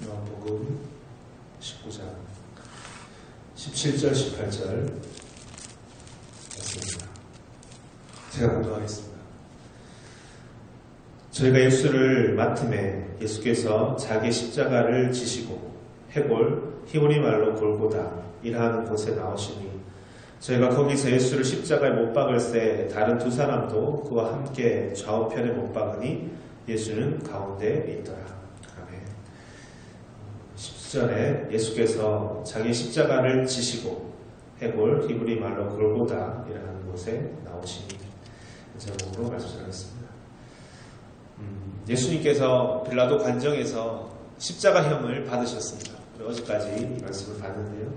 요한복음 19장 17절 18절 말씀입니다. 제가 공부하겠습니다. 저희가 예수를 맡음에 예수께서 자기 십자가를 지시고 해골 히브리 말로 골고다 이라는 곳에 나오시니 저희가 거기서 예수를 십자가에 못 박을새 다른 두 사람도 그와 함께 좌우편에 못 박으니 예수는 가운데에 있더라. 아멘. 10절에 예수께서 자기 십자가를 지시고 해골 히브리 말로 골고다 이라는 곳에 나오시니 제목으로 말씀하겠습니다. 예수님께서 빌라도 관정에서 십자가형을 받으셨습니다. 어제까지 말씀을 봤는데요.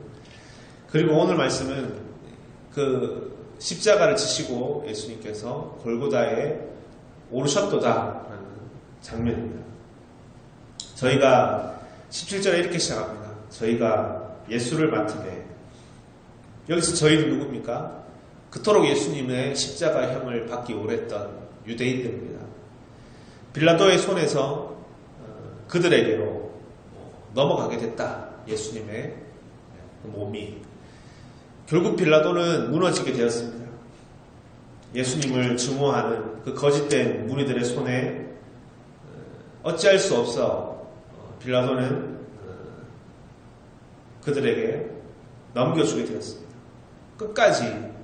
그리고 오늘 말씀은 그 십자가를 지시고 예수님께서 골고다에 오르셨도다라는 장면입니다. 저희가 17절에 이렇게 시작합니다. 저희가 예수를 맡으되, 여기서 저희는 누굽니까? 그토록 예수님의 십자가형을 받기 오랬던 유대인들입니다. 빌라도의 손에서 그들에게로 넘어가게 됐다. 예수님의 몸이. 결국 빌라도는 무너지게 되었습니다. 예수님을 증오하는 그 거짓된 무리들의 손에 어찌할 수 없어 빌라도는 그들에게 넘겨주게 되었습니다. 끝까지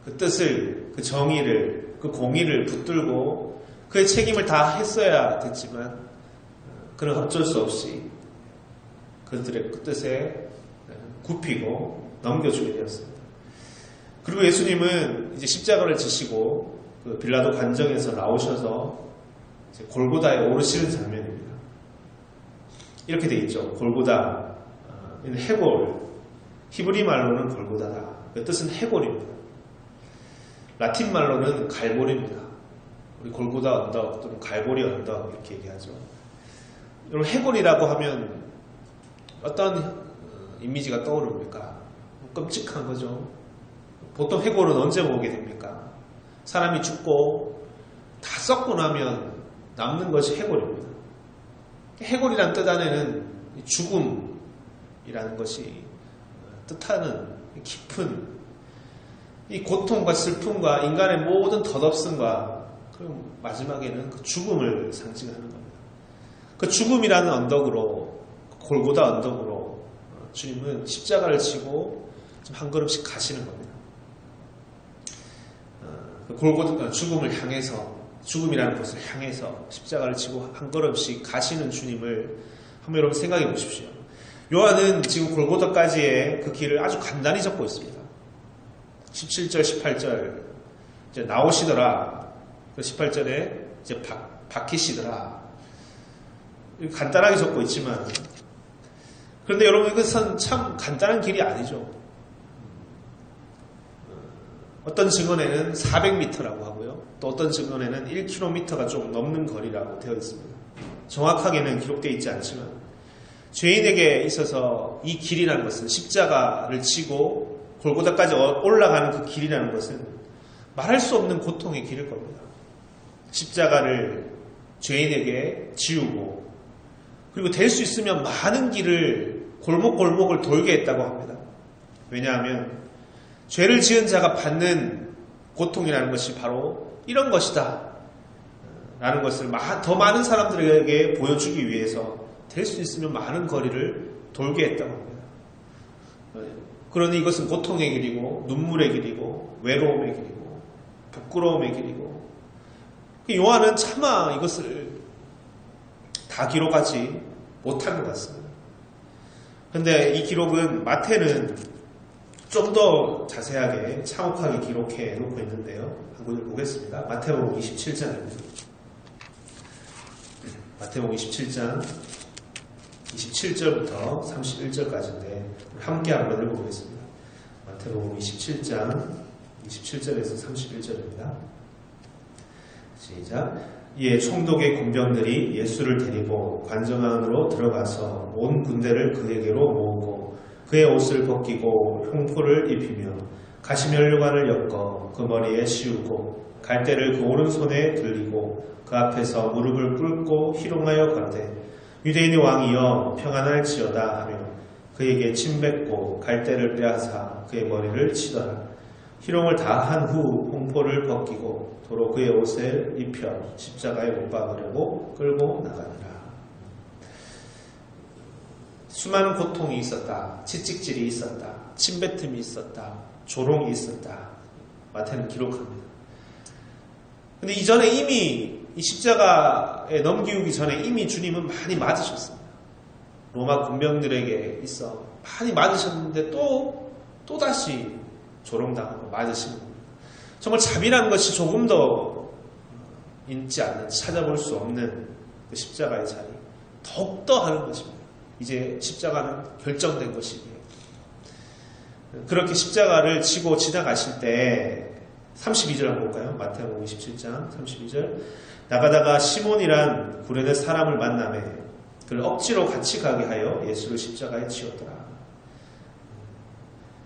그 뜻을, 그 정의를, 그 공의를 붙들고 그의 책임을 다 했어야 됐지만 그는 어쩔 수 없이 그들의 그 뜻에 굽히고 넘겨주게 되었습니다. 그리고 예수님은 이제 십자가를 지시고 그 빌라도 관정에서 나오셔서 이제 골고다에 오르시는 장면입니다. 이렇게 되어 있죠. 골고다, 해골, 히브리 말로는 골고다다. 그 뜻은 해골입니다. 라틴 말로는 갈보리입니다. 우리 골고다 언덕 또는 갈보리 언덕 이렇게 얘기하죠. 여러분, 해골이라고 하면 어떤 이미지가 떠오릅니까? 끔찍한 거죠. 보통 해골은 언제 모으게 됩니까? 사람이 죽고 다 썩고 나면 남는 것이 해골입니다. 해골이란 뜻 안에는 죽음이라는 것이 뜻하는 깊은 이 고통과 슬픔과 인간의 모든 덧없음과 그리고 마지막에는 그 죽음을 상징하는 겁니다. 그 죽음이라는 언덕으로, 골고다 언덕으로 주님은 십자가를 지고 한 걸음씩 가시는 겁니다. 그 골고다 죽음을 향해서, 죽음이라는 곳을 향해서 십자가를 지고 한 걸음씩 가시는 주님을 한번 여러분 생각해 보십시오. 요한은 지금 골고다까지의 그 길을 아주 간단히 적고 있습니다. 17절, 18절 이제 나오시더라. 그 18절에 이제 박히시더라. 간단하게 적고 있지만, 그런데 여러분 이것은 참 간단한 길이 아니죠. 어떤 증언에는 400m라고 하고요. 또 어떤 증언에는 1km가 좀 넘는 거리라고 되어 있습니다. 정확하게는 기록되어 있지 않지만 죄인에게 있어서 이 길이라는 것은, 십자가를 지고 골고다까지 올라가는 그 길이라는 것은 말할 수 없는 고통의 길일 겁니다. 십자가를 죄인에게 지우고, 그리고 될 수 있으면 많은 길을, 골목골목을 돌게 했다고 합니다. 왜냐하면 죄를 지은 자가 받는 고통이라는 것이 바로 이런 것이다 라는 것을 더 많은 사람들에게 보여주기 위해서 될 수 있으면 많은 거리를 돌게 했다고 합니다. 그러니 이것은 고통의 길이고, 눈물의 길이고, 외로움의 길이고, 부끄러움의 길이고, 요한은 차마 이것을 다 기록하지 못한 것 같습니다. 그런데 이 기록은, 마태는 좀 더 자세하게 참혹하게 기록해 놓고 있는데요. 한번 읽어보겠습니다. 마태복음 27장입니다. 마태복음 27장 27절부터 31절까지인데 함께 한번 읽어보겠습니다. 마태복음 27장 27절에서 31절입니다. 시작. 이에 총독의 군병들이 예수를 데리고 관정 안으로 들어가서 온 군대를 그에게로 모으고 그의 옷을 벗기고 흉포를 입히며 가시면류관을 엮어 그 머리에 씌우고 갈대를 그 오른손에 들리고 그 앞에서 무릎을 꿇고 희롱하여 가로되 유대인의 왕이여 평안할지어다 하며 그에게 침뱉고 갈대를 빼앗아 그의 머리를 치더라. 희롱을 다 한 후 홍포를 벗기고 도로 그의 옷을 입혀 십자가에 못 박으려고 끌고 나가니라. 수많은 고통이 있었다. 채찍질이 있었다. 침뱉음이 있었다. 조롱이 있었다. 마태는 기록합니다. 근데 이전에 이미 이 십자가에 넘기우기 전에 이미 주님은 많이 맞으셨습니다. 로마 군병들에게 있어 많이 맞으셨는데 또다시 조롱당하고 맞으시는 겁니다. 정말 자비라는 것이 조금 더 있지 않는, 찾아볼 수 없는 그 십자가의 자리. 더욱더 하는 것입니다. 이제 십자가는 결정된 것이기에. 그렇게 십자가를 지고 지나가실 때 32절 한번 볼까요? 마태복음 27장 32절. 나가다가 시몬이란 구레네 사람을 만나매 그를 억지로 같이 가게 하여 예수를 십자가에 치었더라.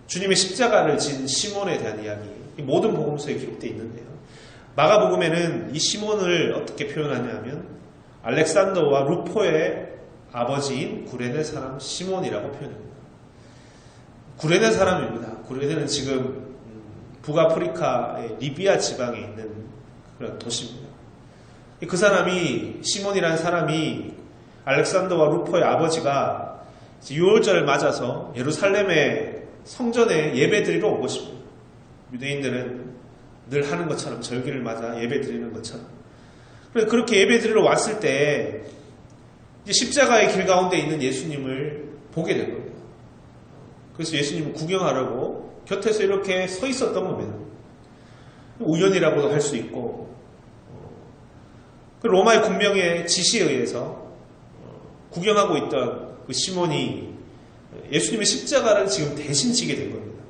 주님의 십자가를 진 시몬에 대한 이야기, 모든 복음서에 기록되어 있는데요. 마가복음에는 이 시몬을 어떻게 표현하냐면 알렉산더와 루포의 아버지인 구레네 사람 시몬이라고 표현합니다. 구레네 사람입니다. 구레네는 지금 북아프리카의 리비아 지방에 있는 그런 도시입니다. 그 사람이, 시몬이라는 사람이 알렉산더와 루포의 아버지가 6월절을 맞아서 예루살렘의 성전에 예배 드리러 온 것입니다. 유대인들은 늘 하는 것처럼 절기를 맞아 예배 드리는 것처럼. 그렇게 예배 드리러 왔을 때 이제 십자가의 길 가운데 있는 예수님을 보게 된 겁니다. 그래서 예수님을 구경하려고 곁에서 이렇게 서 있었던 겁니다. 우연이라고도 할 수 있고, 로마의 군병의 지시에 의해서 구경하고 있던 그 시몬이 예수님의 십자가를 지금 대신 지게 된 겁니다.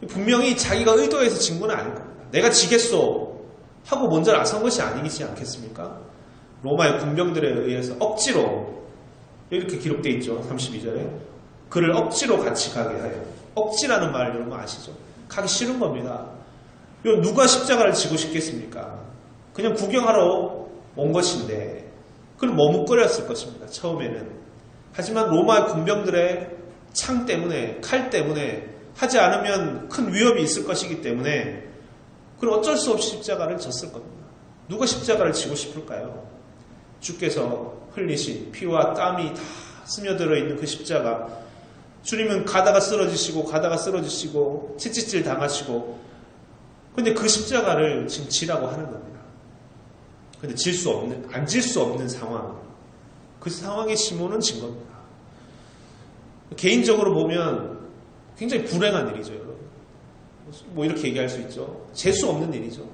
분명히 자기가 의도해서 진 건 아닐 겁니다. 내가 지겠소 하고 먼저 나선 것이 아니지 않겠습니까? 로마의 군병들에 의해서 억지로, 이렇게 기록되어 있죠. 32절에. 그를 억지로 같이 가게 하여. 억지라는 말 여러분 아시죠? 가기 싫은 겁니다. 누가 십자가를 지고 싶겠습니까? 그냥 구경하러 온 것인데 그는 머뭇거렸을 것입니다. 처음에는. 하지만 로마 군병들의 창 때문에, 칼 때문에 하지 않으면 큰 위협이 있을 것이기 때문에 그는 어쩔 수 없이 십자가를 졌을 겁니다. 누가 십자가를 지고 싶을까요? 주께서 흘리신 피와 땀이 다 스며들어 있는 그 십자가, 주님은 가다가 쓰러지시고 채찍질 당하시고, 근데 그 십자가를 지금 지라고 하는 겁니다. 근데 안 질 수 없는 상황, 그 상황에 시몬은 진 겁니다. 개인적으로 보면 굉장히 불행한 일이죠, 여러분. 뭐 이렇게 얘기할 수 있죠. 재수 없는 일이죠.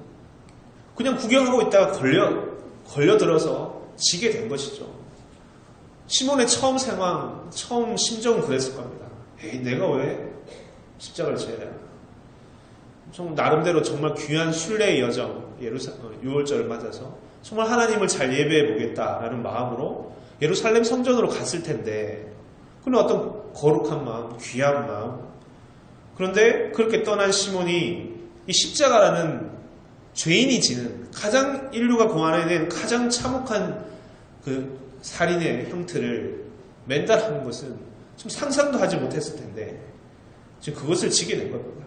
그냥 구경하고 있다가 걸려들어서 지게 된 것이죠. 시몬의 처음 상황, 처음 심정은 그랬을 겁니다. 에이, 내가 왜 십자가를 져야 되나? 나름대로 정말 귀한 순례의 여정, 6월절을 맞아서 정말 하나님을 잘 예배해 보겠다라는 마음으로 예루살렘 성전으로 갔을 텐데, 그는 어떤 거룩한 마음, 귀한 마음. 그런데 그렇게 떠난 시몬이 이 십자가라는 죄인이 지는, 가장 인류가 고안해낸 가장 참혹한 그 살인의 형태를 맨달하는 것은 좀 상상도 하지 못했을 텐데 지금 그것을 지게 된 겁니다.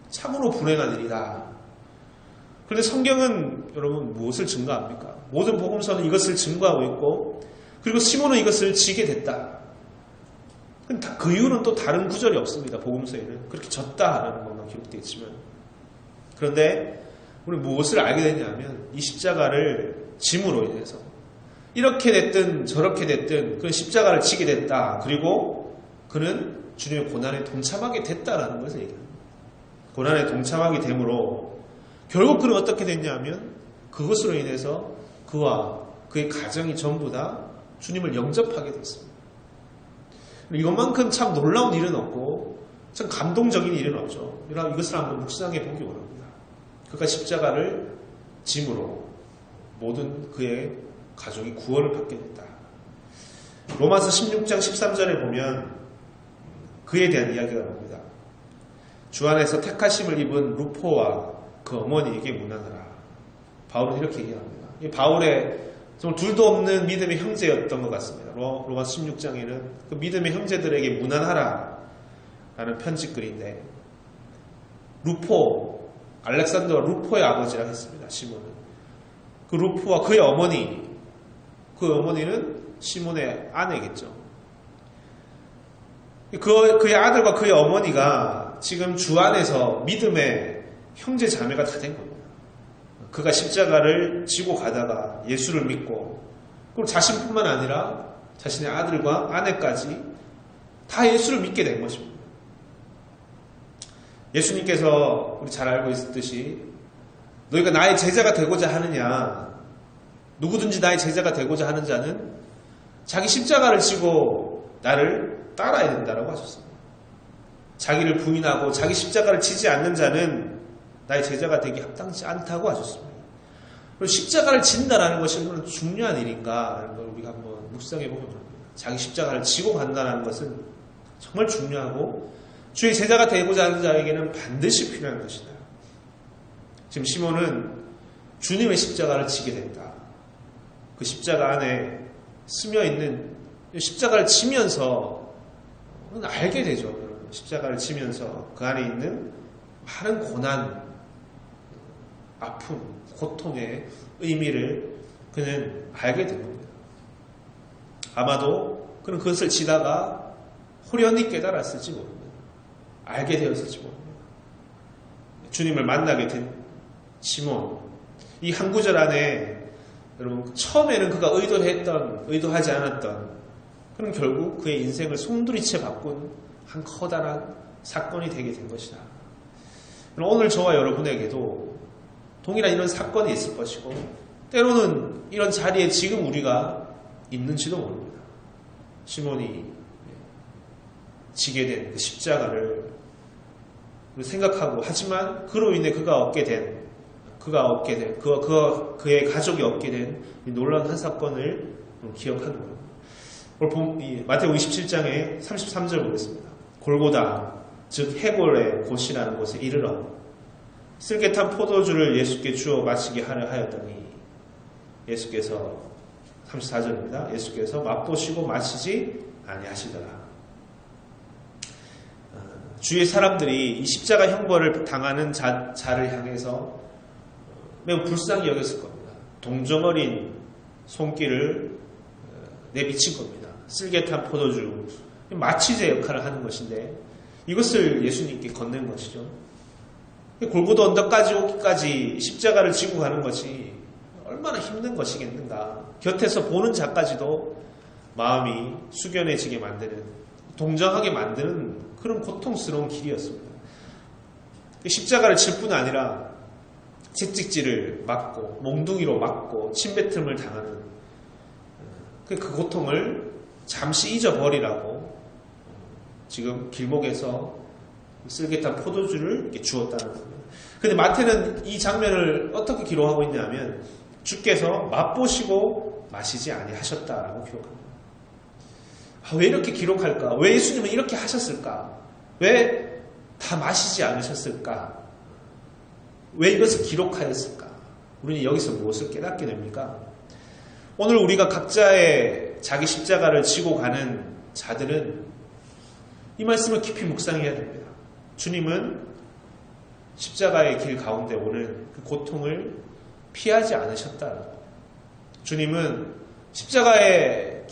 참으로 불행한 일이다. 그런데 성경은 여러분 무엇을 증거합니까? 모든 복음서는 이것을 증거하고 있고, 그리고 시몬은 이것을 지게 됐다. 그 이유는 또 다른 구절이 없습니다. 복음서에는 그렇게 졌다라는 것만 기록되어 있지만, 그런데 우리 무엇을 알게 됐냐면 이 십자가를 짐으로 인해서 이렇게 됐든 저렇게 됐든 그런 십자가를 지게 됐다. 그리고 그는 주님의 고난에 동참하게 됐다라는 것을 얘기합니다. 고난에 동참하게 되므로 결국 그는 어떻게 됐냐면 그것으로 인해서 그와 그의 가정이 전부 다 주님을 영접하게 됐습니다. 이것만큼 참 놀라운 일은 없고 참 감동적인 일은 없죠. 이것을 한번 묵상해 보기 원합니다. 그가 십자가를 짐으로 모든 그의 가족이 구원을 받게 됐다. 로마서 16장 13절에 보면 그에 대한 이야기가 나옵니다. 주 안에서 택하심을 입은 루포와 그 어머니에게 문안하라. 바울은 이렇게 얘기합니다. 바울의 정말 둘도 없는 믿음의 형제였던 것 같습니다. 로마서 16장에는 그 믿음의 형제들에게 문안하라 라는 편지글인데, 루포, 알렉산더와 루포의 아버지라고 했습니다. 시몬은. 그 루포와 그의 어머니, 그 어머니는 시몬의 아내겠죠. 그의 아들과 그의 어머니가 지금 주 안에서 믿음의 형제 자매가 다 된 겁니다. 그가 십자가를 지고 가다가 예수를 믿고, 그리고 자신뿐만 아니라 자신의 아들과 아내까지 다 예수를 믿게 된 것입니다. 예수님께서 우리 잘 알고 있듯이 너희가 나의 제자가 되고자 하느냐, 누구든지 나의 제자가 되고자 하는 자는 자기 십자가를 지고 나를 따라야 된다라고 하셨습니다. 자기를 부인하고 자기 십자가를 지지 않는 자는 나의 제자가 되기 합당치 않다고 하셨습니다. 그리고 십자가를 진다라는 것이 얼마나 중요한 일인가라는 걸 우리가 한번 묵상해 보면 합니다. 자기 십자가를 지고 간다는 것은 정말 중요하고 주의 제자가 되고자 하는 자에게는 반드시 필요한 것이다. 지금 시몬은 주님의 십자가를 지게 된다. 그 십자가 안에 스며 있는 십자가를 지면서 알게 되죠. 십자가를 지면서 그 안에 있는 많은 고난, 아픔, 고통의 의미를 그는 알게 된 겁니다. 아마도 그는 그것을 지다가 호련히 깨달았을지 모릅니다. 알게 되었을지 모릅니다. 주님을 만나게 된 시몬, 이 한 구절 안에 여러분 처음에는 그가 의도하지 않았던, 그럼 결국 그의 인생을 송두리째 바꾼 한 커다란 사건이 되게 된 것이다. 오늘 저와 여러분에게도 동일한 이런 사건이 있을 것이고, 때로는 이런 자리에 지금 우리가 있는지도 모릅니다. 시몬이 지게 된 그 십자가를 생각하고, 하지만 그로 인해 그의 가족이 얻게 된 놀라운 한 사건을 기억하는 겁니다. 마태복음 27장에 33절 보겠습니다. 골고다, 즉 해골의 곳이라는 곳에 이르러 쓸개탄 포도주를 예수께 주어 마시게 하려 하였더니, 예수께서 34절입니다. 예수께서 맛보시고 마시지 아니하시더라. 주위의 사람들이 이 십자가 형벌을 당하는 자를 향해서 매우 불쌍히 여겼을 겁니다. 동정어린 손길을 내비친 겁니다. 쓸개탄 포도주, 마취제 역할을 하는 것인데 이것을 예수님께 건넨 것이죠. 골고다 언덕까지 오기까지 십자가를 지고 가는 것이 얼마나 힘든 것이겠는가. 곁에서 보는 자까지도 마음이 숙연해지게 만드는, 동정하게 만드는 그런 고통스러운 길이었습니다. 십자가를 질 뿐 아니라 채찍질을 맞고 몽둥이로 맞고 침뱉음을 당하는 그 고통을 잠시 잊어버리라고 지금 길목에서 쓸개탄 포도주를 이렇게 주었다는 겁니다. 그런데 마태는 이 장면을 어떻게 기록하고 있냐면 주께서 맛보시고 마시지 아니하셨다라고 기록합니다. 왜 이렇게 기록할까? 왜 예수님은 이렇게 하셨을까? 왜 다 마시지 않으셨을까? 왜 이것을 기록하였을까? 우리는 여기서 무엇을 깨닫게 됩니까? 오늘 우리가 각자의 자기 십자가를 지고 가는 자들은 이 말씀을 깊이 묵상해야 됩니다. 주님은 십자가의 길 가운데 오는 그 고통을 피하지 않으셨다. 주님은 십자가를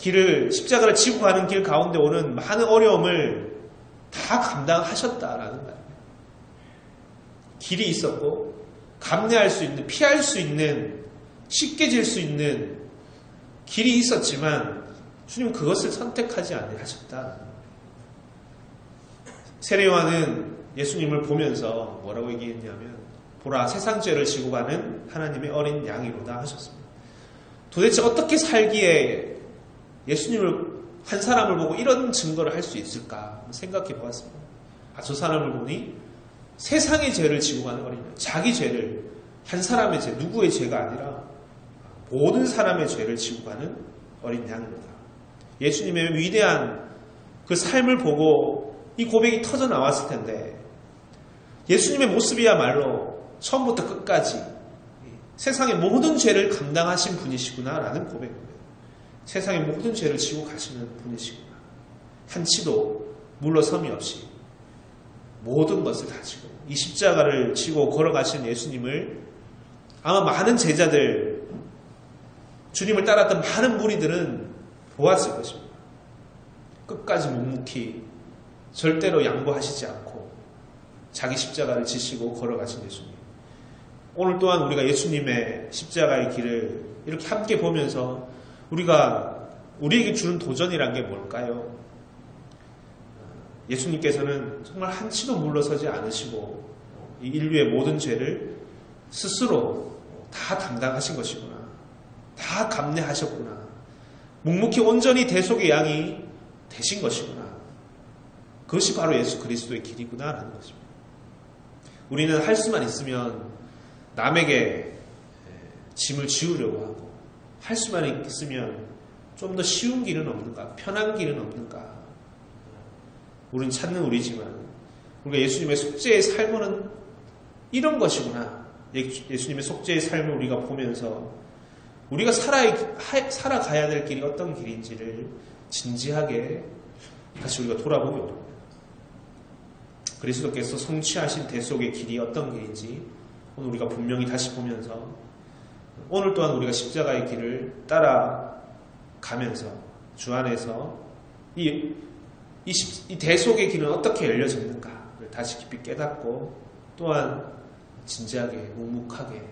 지고 가는 길 가운데 오는 많은 어려움을 다 감당하셨다라는 말입니다. 길이 있었고 감내할 수 있는, 피할 수 있는, 쉽게 질 수 있는 길이 있었지만 주님은 그것을 선택하지 아니하셨다. 세례요한은 예수님을 보면서 뭐라고 얘기했냐면, 보라, 세상 죄를 지고 가는 하나님의 어린 양이로다 하셨습니다. 도대체 어떻게 살기에 예수님을, 한 사람을 보고 이런 증거를 할 수 있을까 생각해 보았습니다. 저 사람을 보니 세상의 죄를 지고 가는 어린 양, 자기 죄를, 한 사람의 죄, 누구의 죄가 아니라 모든 사람의 죄를 지고 가는 어린 양입니다. 예수님의 위대한 그 삶을 보고 이 고백이 터져 나왔을 텐데, 예수님의 모습이야말로 처음부터 끝까지 세상의 모든 죄를 감당하신 분이시구나라는 고백입니다. 세상의 모든 죄를 지고 가시는 분이시구나. 한치도 물러섬이 없이 모든 것을 다 지고 이 십자가를 지고 걸어가신 예수님을 아마 많은 제자들, 주님을 따랐던 많은 무리들은 보았을 것입니다. 끝까지 묵묵히 절대로 양보하시지 않고 자기 십자가를 지시고 걸어가신 예수님. 오늘 또한 우리가 예수님의 십자가의 길을 이렇게 함께 보면서 우리에게 주는 도전이란 게 뭘까요? 예수님께서는 정말 한치도 물러서지 않으시고 이 인류의 모든 죄를 스스로 다 담당하신 것이구나. 다 감내하셨구나. 묵묵히 온전히 대속의 양이 되신 것이구나. 그것이 바로 예수 그리스도의 길이구나 라는 것입니다. 우리는 할 수만 있으면 남에게 짐을 지우려고 하고 할 수만 있으면 좀 더 쉬운 길은 없는가? 편한 길은 없는가? 우리는 찾는 우리지만 우리가 예수님의 속죄의 삶은 이런 것이구나. 예수님의 속죄의 삶을 우리가 보면서 우리가 살아가야 될 길이 어떤 길인지를 진지하게 다시 우리가 돌아보기 어렵니다. 그리스도께서 성취하신 대속의 길이 어떤 길인지 오늘 우리가 분명히 다시 보면서 오늘 또한 우리가 십자가의 길을 따라가면서 주 안에서 이 대속의 길은 어떻게 열려졌는가를 다시 깊이 깨닫고 또한 진지하게 묵묵하게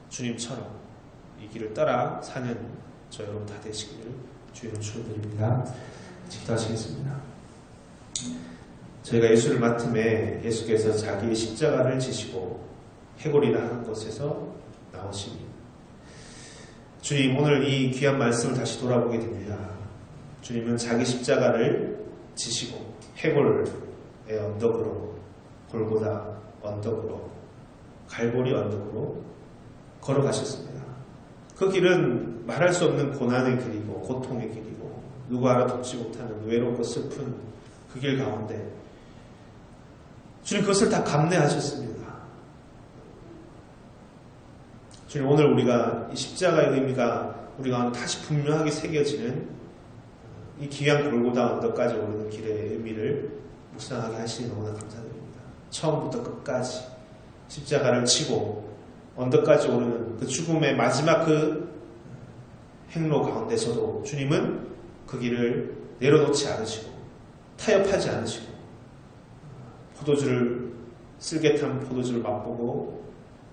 주님처럼 이 길을 따라 사는 저 여러분 다 되시기를 주의로 축원드립니다. 기도하시겠습니다. 저희가 예수를 맡음에 예수께서 자기의 십자가를 지시고 해골이라 하는 곳에서 나오시니 주님 오늘 이 귀한 말씀을 다시 돌아보게 됩니다. 주님은 자기 십자가를 지시고 해골의 언덕으로 골고다 언덕으로 갈보리 언덕으로 걸어가셨습니다. 그 길은 말할 수 없는 고난의 길이고 고통의 길이고 누구 알아듣지 못하는 외롭고 슬픈 그 길 가운데 주님 그것을 다 감내하셨습니다. 주님 오늘 우리가 이 십자가의 의미가 우리가 다시 분명하게 새겨지는 이 귀한 골고다 언덕까지 오르는 길의 의미를 묵상하게 하시니 너무나 감사드립니다. 처음부터 끝까지 십자가를 치고 언덕까지 오르는 그 죽음의 마지막 그 행로 가운데서도 주님은 그 길을 내려놓지 않으시고 타협하지 않으시고 쓸개탄 포도주를 맛보고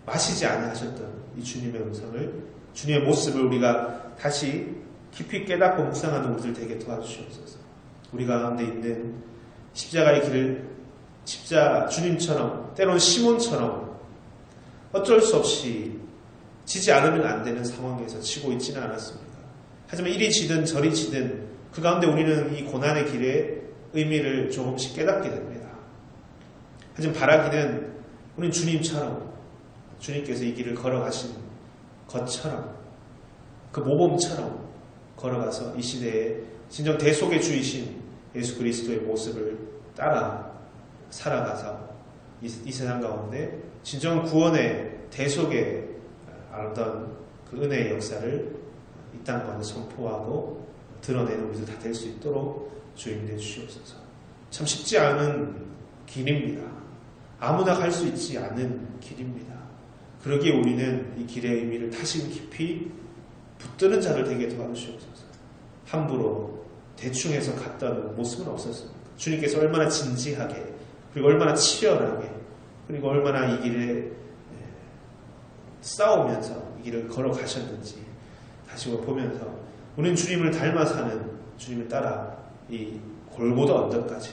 마시지 아니하셨던 이 주님의 음성을 주님의 모습을 우리가 다시 깊이 깨닫고 묵상하는 우리들 되게 도와주시옵소서. 우리 가운데 있는 십자가의 길을 주님처럼 때로는 시몬처럼 어쩔 수 없이 지지 않으면 안 되는 상황에서 치고 있지는 않았습니다. 하지만 이리 지든 저리 지든 그 가운데 우리는 이 고난의 길의 의미를 조금씩 깨닫게 됩니다. 하지만 바라기는 우리는 주님처럼 주님께서 이 길을 걸어가신 것처럼 그 모범처럼 걸어가서 이 시대에 진정 대속의 주이신 예수 그리스도의 모습을 따라 살아가서 이 세상 가운데 진정 구원의 대속의 아름다운 그 은혜의 역사를 이 땅 가운데 선포하고 드러내는 우리들 다 될 수 있도록 주님 내주시옵소서. 참 쉽지 않은 길입니다. 아무나 갈 수 있지 않은 길입니다. 그러기에 우리는 이 길의 의미를 다시 깊이 붙드는 자를 되게 도와주시옵소서. 함부로 대충 해서 갔다는 모습은 없었습니다. 주님께서 얼마나 진지하게 그리고 얼마나 치열하게 그리고 얼마나 이 길에 싸우면서 이 길을 걸어가셨는지 다시 보면서 우리는 주님을 닮아 사는 주님을 따라 이 골고다 언덕까지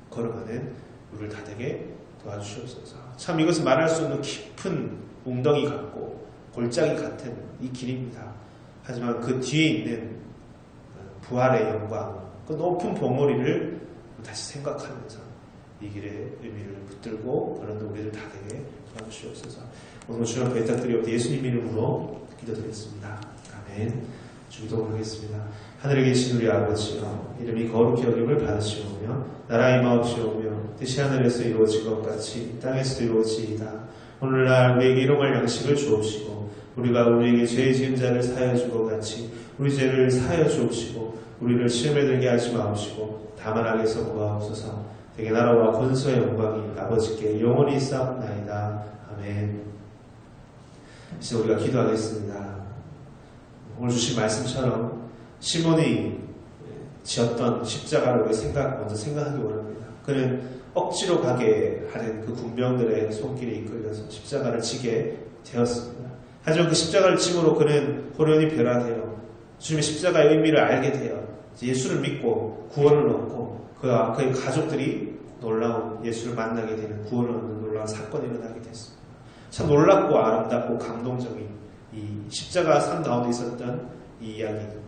걸어가는 우리를 다 되게 도와주시옵소서. 참 이것은 말할 수 없는 깊은 웅덩이 같고 골짜기 같은 이 길입니다. 하지만 그 뒤에 있는 부활의 영광, 그 높은 봉우리를 다시 생각하면서 이 길의 의미를 붙들고 그런 우리를 다 되게 도와주시옵소서. 오늘 주님 앞에 부탁드리옵고 예수님 이름으로 기도드렸습니다. 아멘. 주기도록 하겠습니다. 하늘에 계신 우리 아버지여, 이름이 거룩히 여김을 받으시오며 나라의 마옵시오며 뜻이 하늘에서 이루어진 것 같이 땅에서도 이루어지이다. 오늘날 우리에게 일용할 양식을 주옵시고 우리가 우리에게 죄 지은 자를 사하여 준 것 같이 우리 죄를 사하여 주옵시고 우리를 시험에 들게 하지 마옵시고 다만 악에서 구하옵소서. 되게 나라와 권세의 영광이 아버지께 영원히 있사옵나이다. 아멘. 이제 우리가 기도하겠습니다. 오늘 주신 말씀처럼 시몬이 지었던 십자가를 먼저 생각하기 원합니다. 그는 억지로 가게 하는 그 군병들의 손길에 이끌려서 십자가를 지게 되었습니다. 하지만 그 십자가를 짐으로 그는 호련히 변화되어 주님의 십자가의 의미를 알게 되어 예수를 믿고 구원을 얻고 그와 그의 가족들이 놀라운 예수를 만나게 되는 구원을 얻는 놀라운 사건이 일어나게 됐습니다. 참 놀랍고 아름답고 감동적인 이 십자가 산 가운데 있었던 이 이야기들.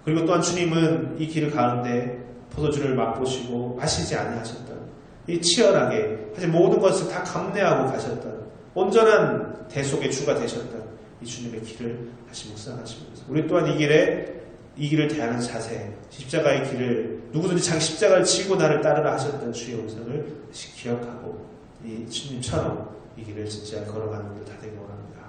그리고 또한 주님은 이 길을 가는데 포도주를 맛보시고 마시지 아니하셨던 이 치열하게 사실 모든 것을 다 감내하고 가셨던 온전한 대속의 주가 되셨던 이 주님의 길을 다시 묵상하시면서 우리 또한 이 길을 대하는 자세, 십자가의 길을 누구든지 자기 십자가를 지고 나를 따르라 하셨던 주의 음성을 다시 기억하고 이 주님처럼 이 길을 진짜 걸어가는 분들 다 되기 원합니다.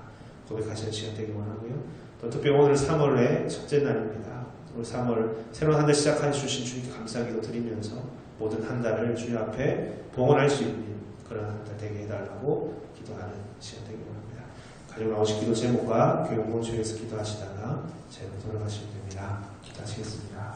고백하시는 시간 되기 원하고요. 또 특별히 오늘 3월의 첫째 날입니다. 오늘 3월 새로운 한 달 시작해 주신 주님께 감사기도 드리면서 모든 한 달을 주님 앞에 봉헌할 수 있는 그런 한 달 되게 해달라고 기도하는 시간 되기 원합니다. 가족 나오신 기도 제목과 교회 공동체에서 기도하시다가 제로 돌아가시면 됩니다. 기도하시겠습니다.